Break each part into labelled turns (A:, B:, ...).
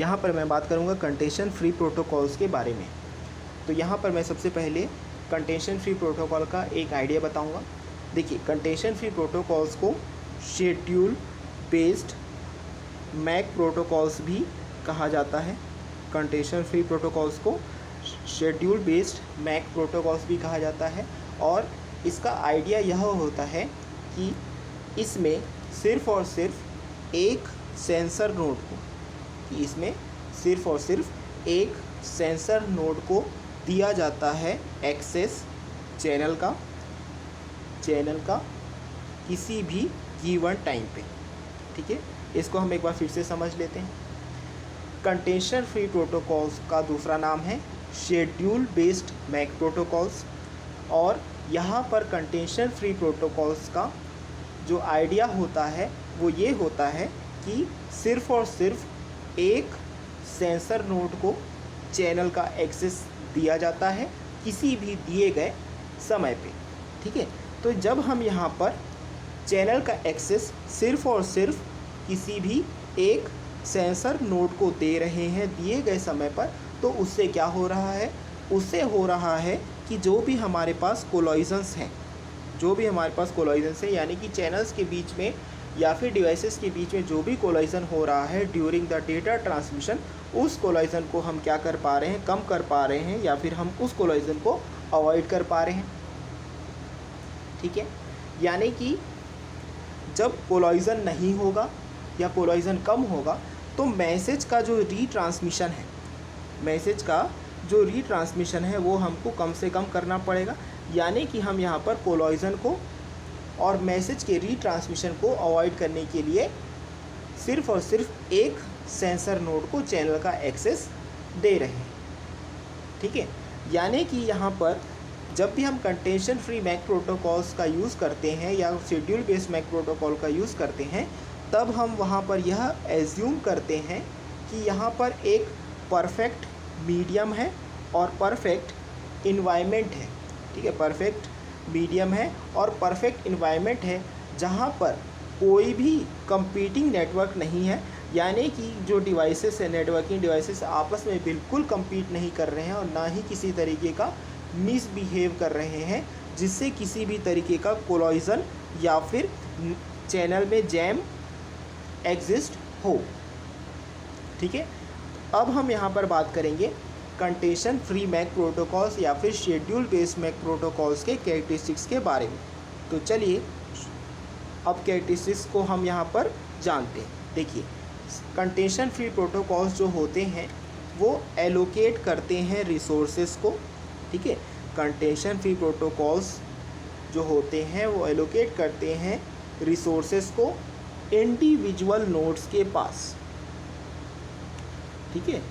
A: यहाँ पर मैं बात करूँगा कंटेंशन फ्री प्रोटोकॉल्स के बारे में। तो यहाँ पर मैं सबसे पहले कंटेंशन फ्री प्रोटोकॉल का एक आइडिया बताऊँगा। देखिए, कंटेंशन फ्री प्रोटोकॉल्स को शेड्यूल बेस्ड मैक प्रोटोकॉल्स भी कहा जाता है। कंटेंशन फ्री प्रोटोकॉल्स को शेड्यूल बेस्ड मैक प्रोटोकॉल्स भी कहा जाता है। और इसका आइडिया यह होता है कि इसमें सिर्फ़ और सिर्फ एक सेंसर नोड को दिया जाता है एक्सेस चैनल का किसी भी गिवन टाइम पे। ठीक है, इसको हम एक बार फिर से समझ लेते हैं। कंटेंशन फ्री प्रोटोकॉल्स का दूसरा नाम है शेड्यूल बेस्ड मैक प्रोटोकॉल्स। और यहाँ पर कंटेंशन फ्री प्रोटोकॉल्स का जो आइडिया होता है वो ये होता है कि सिर्फ़ और सिर्फ एक सेंसर नोड को चैनल का एक्सेस दिया जाता है किसी भी दिए गए समय पे। ठीक है, तो जब हम यहाँ पर चैनल का एक्सेस सिर्फ़ और सिर्फ किसी भी एक सेंसर नोड को दे रहे हैं दिए गए समय पर, तो उससे क्या हो रहा है? उससे हो रहा है कि जो भी हमारे पास कोलाइजन्स हैं, यानी कि चैनल्स के बीच में या फिर डिवाइसेस के बीच में जो भी कोलाइजन हो रहा है ड्यूरिंग द डेटा ट्रांसमिशन, उस कोलाइजन को हम क्या कर पा रहे हैं? कम कर पा रहे हैं, या फिर हम उस कोलाइजन को अवॉइड कर पा रहे हैं। ठीक है, यानी कि जब कोलाइजन नहीं होगा या कोलाइजन कम होगा तो मैसेज का जो रीट्रांसमिशन है वो हमको कम से कम करना पड़ेगा। यानी कि हम यहाँ पर कोलाइजन को और मैसेज के रीट्रांसमिशन को अवॉइड करने के लिए सिर्फ़ और सिर्फ एक सेंसर नोड को चैनल का एक्सेस दे रहे हैं। ठीक है, यानी कि यहाँ पर जब भी हम कंटेंशन फ्री मैक प्रोटोकॉल्स का यूज़ करते हैं या शेड्यूल बेस्ड मैक प्रोटोकॉल का यूज़ करते हैं, तब हम वहाँ पर यह एज्यूम करते हैं कि यहाँ पर एक परफेक्ट मीडियम है और परफेक्ट इन्वायरमेंट है। ठीक है, परफेक्ट मीडियम है और परफेक्ट इन्वायरमेंट है जहाँ पर कोई भी कंपीटिंग नेटवर्क नहीं है। यानी कि जो डिवाइसेस है, नेटवर्किंग डिवाइसेस आपस में बिल्कुल compete नहीं कर रहे हैं और ना ही किसी तरीके का मिसबिहेव कर रहे हैं जिससे किसी भी तरीके का कोलाइजन या फिर चैनल में जैम एग्जिस्ट हो। ठीक है, अब हम यहाँ पर बात करेंगे कंटेंशन फ्री मैक प्रोटोकॉल्स या फिर शेड्यूल बेस्ड मैक प्रोटोकॉल्स के कैरेक्टरिस्टिक्स के बारे में। तो चलिए अब कैरेक्टरिस्टिक्स को हम यहाँ पर जानते हैं। देखिए, कंटेंशन फ्री प्रोटोकॉल्स जो होते हैं वो एलोकेट करते हैं रिसोर्सेज को। ठीक है, कंटेंशन फ्री प्रोटोकॉल्स जो होते हैं वो एलोकेट करते हैं रिसोर्सेज को इंडिविजुअल नोड्स के पास। ठीक है,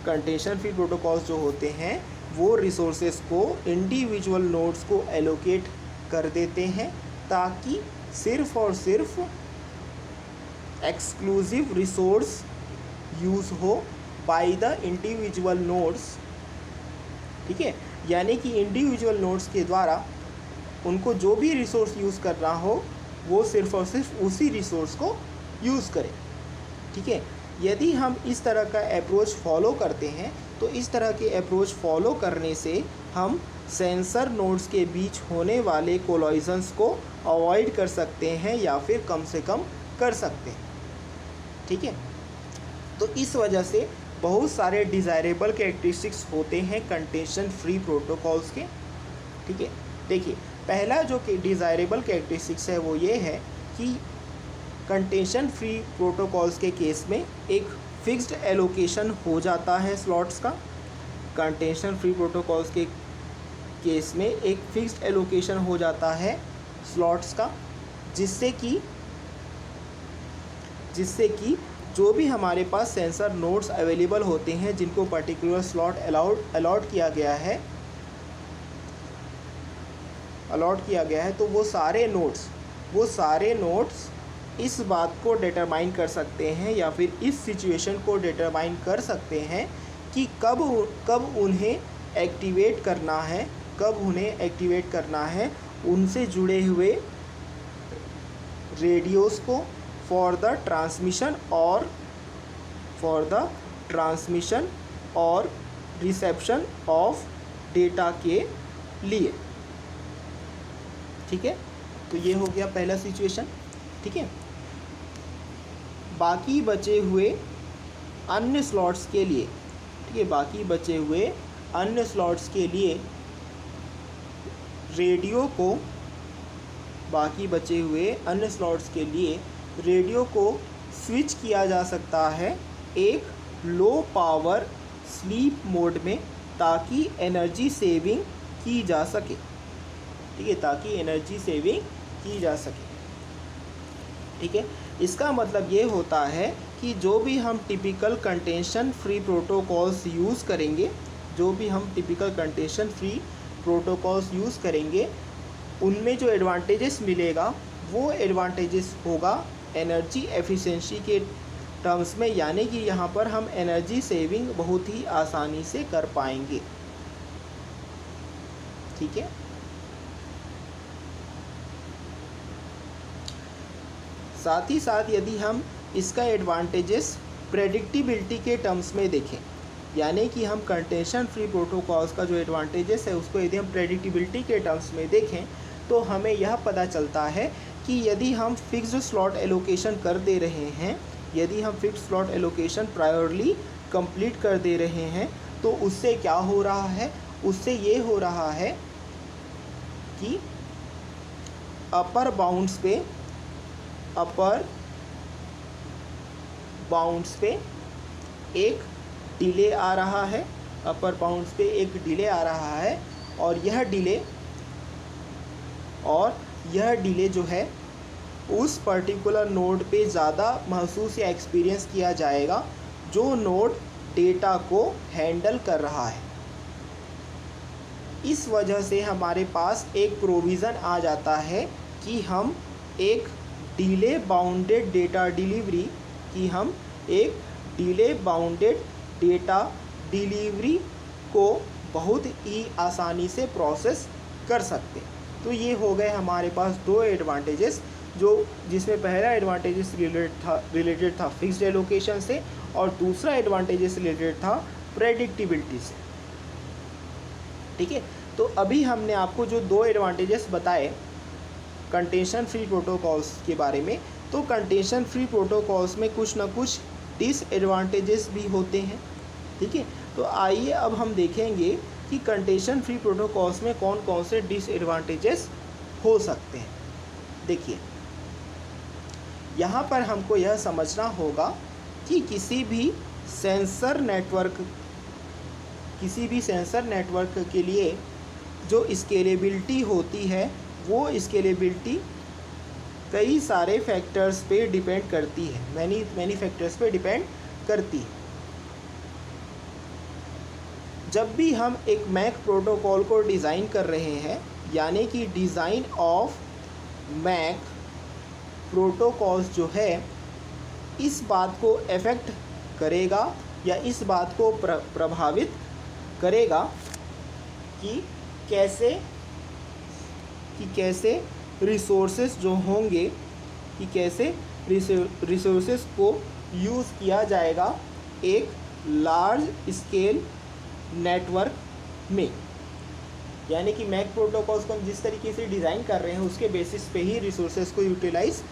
A: कंटेंशन फ्री प्रोटोकॉल्स जो होते हैं वो रिसोर्सेज को इंडिविजुअल नोड्स को एलोकेट कर देते हैं ताकि सिर्फ़ और सिर्फ एक्सक्लूसिव रिसोर्स यूज़ हो बाय द इंडिविजुअल नोड्स। ठीक है, यानी कि इंडिविजुअल नोड्स के द्वारा उनको जो भी रिसोर्स यूज़ करना हो वो सिर्फ़ और सिर्फ उसी रिसोर्स को यूज़ करें। ठीक है, यदि हम इस तरह का अप्रोच फॉलो करते हैं तो इस तरह के अप्रोच फॉलो करने से हम सेंसर नोड्स के बीच होने वाले कोलाइजन्स को अवॉइड कर सकते हैं या फिर कम से कम कर सकते हैं। ठीक है, तो इस वजह से बहुत सारे डिज़ायरेबल कैरेक्टरिस्टिक्स होते हैं कंटेंशन फ्री प्रोटोकॉल्स के। ठीक है, देखिए, पहला जो कि डिज़ायरेबल कैरेक्टरिस्टिक्स है वो ये है कि कंटेंशन फ्री प्रोटोकॉल्स के केस में एक फिक्स्ड एलोकेशन हो जाता है स्लॉट्स का। कंटेंशन फ्री प्रोटोकॉल्स के केस में एक फिक्स्ड एलोकेशन हो जाता है स्लॉट्स का, जिससे कि जो भी हमारे पास सेंसर नोड्स अवेलेबल होते हैं जिनको पर्टिकुलर स्लॉट अलॉट किया गया है, तो वो सारे नोड्स इस बात को डिटरमाइन कर सकते हैं या फिर इस सिचुएशन को डिटरमाइन कर सकते हैं कि कब उन्हें एक्टिवेट करना है उनसे जुड़े हुए रेडियोस को फॉर द ट्रांसमिशन और फॉर द ट्रांसमिशन और रिसेप्शन ऑफ डेटा के लिए। ठीक है, तो ये हो गया पहला सिचुएशन। ठीक है, बाकी बचे हुए अन्य स्लॉट्स के लिए, ठीक है, बाकी बचे हुए अन्य स्लॉट्स के लिए रेडियो को, बाकी बचे हुए अन्य स्लॉट्स के लिए रेडियो को स्विच किया जा सकता है एक लो पावर स्लीप मोड में, ताकि एनर्जी सेविंग की जा सके। ठीक है, ताकि एनर्जी सेविंग की जा सके। ठीक है, इसका मतलब ये होता है कि जो भी हम typical contention free protocols use करेंगे, जो भी हम typical contention free protocols use करेंगे, उनमें जो एडवांटेजेस मिलेगा वो एडवांटेजेस होगा एनर्जी एफिशिएंसी के टर्म्स में, यानी कि यहाँ पर हम एनर्जी सेविंग बहुत ही आसानी से कर पाएंगे। ठीक है, साथ ही साथ यदि हम इसका एडवांटेजेस प्रेडिक्टिबिलिटी के टर्म्स में देखें, यानी कि हम कंटेंशन फ्री प्रोटोकॉल्स का जो एडवांटेजेस है उसको यदि हम प्रेडिक्टिबिलिटी के टर्म्स में देखें, तो हमें यह पता चलता है कि यदि हम फिक्स्ड स्लॉट एलोकेशन कर दे रहे हैं, यदि हम फिक्स्ड स्लॉट एलोकेशन प्रायोरली कंप्लीट कर दे रहे हैं, तो उससे क्या हो रहा है, उससे ये हो रहा है कि अपर बाउंड्स पे एक डिले आ रहा है, अपर बाउंड्स पे एक डिले आ रहा है, और यह डिले जो है उस पर्टिकुलर नोड पे ज़्यादा महसूस या एक्सपीरियंस किया जाएगा जो नोड डेटा को हैंडल कर रहा है। इस वजह से हमारे पास एक प्रोविज़न आ जाता है कि हम एक डिले बाउंडेड डेटा डिलीवरी को बहुत ही आसानी से प्रोसेस कर सकते। तो ये हो गए हमारे पास दो एडवांटेजेस, जिसमें पहला एडवांटेजेस रिलेटेड था फिक्स्ड एलोकेशन से, और दूसरा एडवांटेजेस रिलेटेड था प्रेडिक्टिबिलिटी से। ठीक है, तो अभी हमने आपको जो दो एडवांटेजेस बताए कंटेंशन फ्री प्रोटोकॉल्स के बारे में, तो कंटेंशन फ्री प्रोटोकॉल्स में कुछ ना कुछ डिसएडवांटेजेस भी होते हैं। ठीक है, तो आइए अब हम देखेंगे कि कंटेंशन फ्री प्रोटोकॉल्स में कौन कौन से डिसएडवांटेजेस हो सकते हैं। देखिए, यहाँ पर हमको यह समझना होगा कि किसी भी सेंसर नेटवर्क के लिए जो स्केलेबिलिटी होती है, वो स्केलेबिलिटी कई सारे फैक्टर्स पे डिपेंड करती है, मैनी फैक्टर्स पे डिपेंड करती है। जब भी हम एक मैक प्रोटोकॉल को डिज़ाइन कर रहे हैं, यानी कि डिज़ाइन ऑफ मैक प्रोटोकॉल्स जो है, इस बात को अफेक्ट करेगा या इस बात को प्रभावित करेगा कि कैसे रिसोर्सेज जो होंगे, कि कैसे रिसोर्सेज को यूज़ किया जाएगा एक लार्ज स्केल नेटवर्क में। यानी कि मैक प्रोटोकॉल्स को हम जिस तरीके से डिज़ाइन कर रहे हैं उसके बेसिस पे ही रिसोर्सेज को यूटिलाइज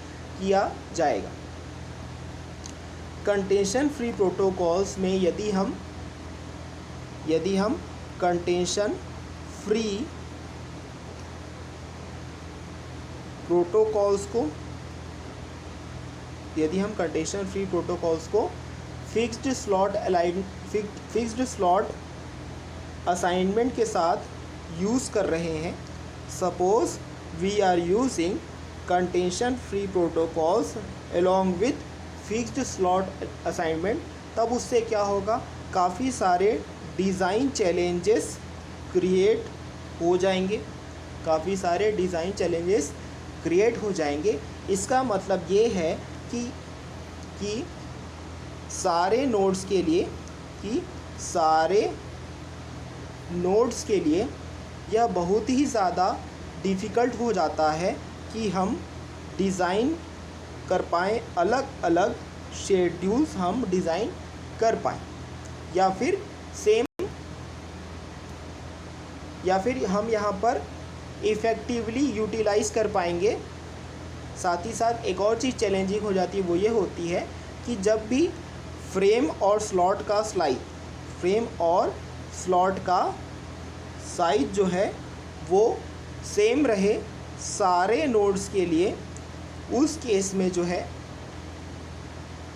A: किया जाएगा। कंटेंशन फ्री प्रोटोकॉल्स में यदि हम कंटेंशन फ्री प्रोटोकॉल्स को फिक्स्ड स्लॉट असाइनमेंट के साथ यूज़ कर रहे हैं, suppose we are using contention free protocols along with fixed slot assignment, तब उससे क्या होगा, काफ़ी सारे डिज़ाइन चैलेंजेस क्रिएट हो जाएंगे। इसका मतलब ये है कि सारे नोड्स के लिए यह बहुत ही ज़्यादा डिफ़िकल्ट हो जाता है कि हम डिज़ाइन कर पाएँ, अलग अलग शेड्यूल्स हम डिज़ाइन कर पाएँ। या फिर हम यहाँ पर इफ़ेक्टिवली यूटिलाइज़ कर पाएंगे। साथ ही साथ एक और चीज़ चैलेंजिंग हो जाती है, वो ये होती है कि जब भी फ्रेम और स्लॉट का साइज जो है वो सेम रहे सारे नोड्स के लिए, उस केस में जो है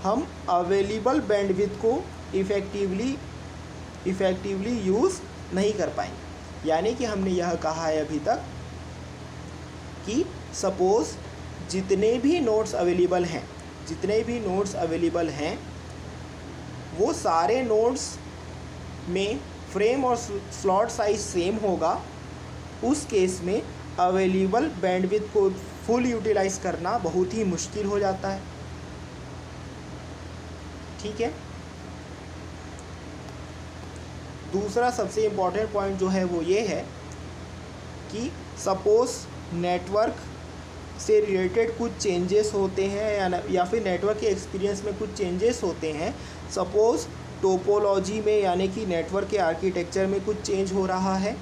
A: हम अवेलेबल बैंडविड्थ को इफ़ेक्टिवली यूज़ नहीं कर पाएंगे। यानी कि हमने यह कहा है अभी तक कि सपोज़ जितने भी नोड्स अवेलेबल हैं वो सारे नोड्स में फ्रेम और स्लॉट साइज सेम होगा, उस केस में अवेलेबल बैंडविड्थ को फुल यूटिलाइज़ करना बहुत ही मुश्किल हो जाता है। ठीक है। दूसरा सबसे इम्पॉर्टेंट पॉइंट जो है वो ये है कि सपोज़ नेटवर्क से रिलेटेड कुछ चेंजेस होते हैं या फिर नेटवर्क के एक्सपीरियंस में कुछ चेंजेस होते हैं। सपोज़ टोपोलॉजी में यानी कि नेटवर्क के आर्किटेक्चर में कुछ चेंज हो रहा है,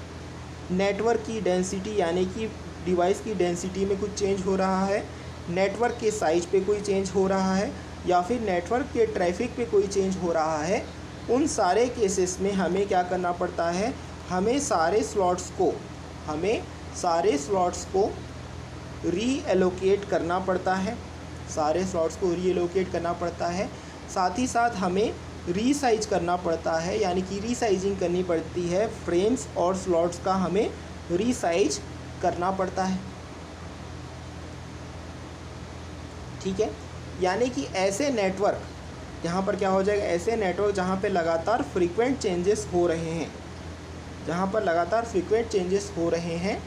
A: नेटवर्क की डेंसिटी यानी कि डिवाइस की डेंसिटी में कुछ चेंज हो रहा है, नेटवर्क के साइज पे कोई चेंज हो रहा है, या फिर नेटवर्क के ट्रैफिक पे कोई चेंज हो रहा है। उन सारे केसेस में हमें क्या करना पड़ता है, हमें सारे स्लॉट्स को रीएलोकेट करना पड़ता है। साथ ही साथ हमें रीसाइज करना पड़ता है, यानी कि रीसाइजिंग करनी पड़ती है। फ्रेम्स और स्लॉट्स का हमें रीसाइज करना पड़ता है। ठीक है। यानी कि ऐसे नेटवर्क यहाँ पर क्या हो जाएगा, ऐसे नेटवर्क जहाँ पे लगातार फ्रीक्वेंट चेंजेस हो रहे हैं,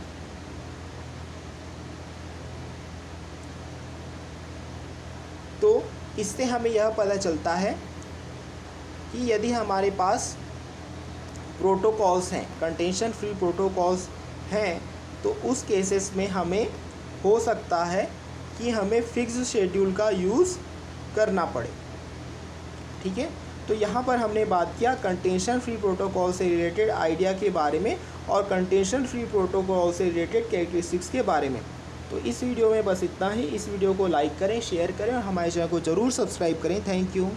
A: तो इससे हमें यह पता चलता है कि यदि हमारे पास प्रोटोकॉल्स हैं, कंटेंशन फ्री प्रोटोकॉल्स हैं, तो उस केसेस में हमें हो सकता है कि हमें फिक्स्ड शेड्यूल का यूज़ करना पड़े। ठीक है। तो यहाँ पर हमने बात किया कंटेंशन फ्री प्रोटोकॉल से रिलेटेड आइडिया के बारे में और कंटेंशन फ्री प्रोटोकॉल से रिलेटेड कैरेक्टरिस्टिक्स के बारे में। तो इस वीडियो में बस इतना ही। इस वीडियो को लाइक करें, शेयर करें और हमारे चैनल को ज़रूर सब्सक्राइब करें। Thank you.